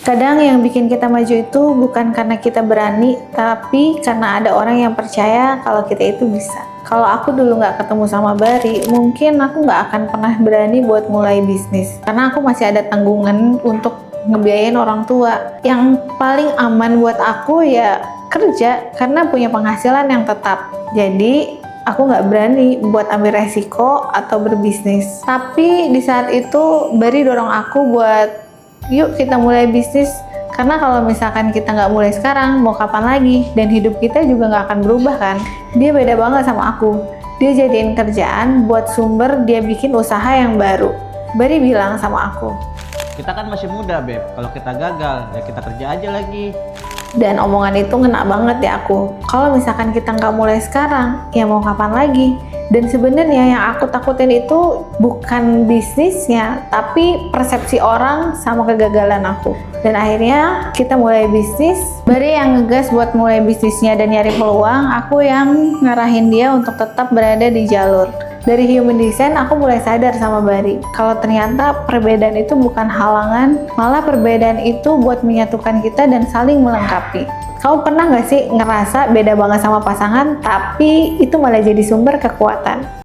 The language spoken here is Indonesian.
Kadang yang bikin kita maju itu bukan karena kita berani, tapi karena ada orang yang percaya kalau kita itu bisa. Kalau aku dulu nggak ketemu sama Bari, mungkin aku nggak akan pernah berani buat mulai bisnis. Karena aku masih ada tanggungan untuk ngebiayain orang tua. Yang paling aman buat aku ya kerja, karena punya penghasilan yang tetap. Jadi aku nggak berani buat ambil resiko atau berbisnis. Tapi di saat itu Bari dorong aku buat yuk kita mulai bisnis, karena kalau misalkan kita nggak mulai sekarang, mau kapan lagi? Dan hidup kita juga nggak akan berubah kan? Dia beda banget sama aku. Dia jadiin kerjaan buat sumber dia bikin usaha yang baru. Bari bilang sama aku, Kita kan masih muda, Beb. Kalau kita gagal, ya kita kerja aja lagi. dan omongan itu ngena banget di aku. Kalau misalkan kita nggak mulai sekarang, ya mau kapan lagi? Dan sebenarnya yang aku takutin itu bukan bisnisnya, tapi persepsi orang sama kegagalan aku. Dan akhirnya kita mulai bisnis. Bari yang ngegas buat mulai bisnisnya dan nyari peluang, aku yang ngarahin dia untuk tetap berada di jalur. Dari human design, aku mulai sadar sama Bari, kalau ternyata perbedaan itu bukan halangan, malah perbedaan itu buat menyatukan kita dan saling melengkapi. Kamu pernah nggak sih ngerasa beda banget sama pasangan, tapi itu malah jadi sumber kekuatan?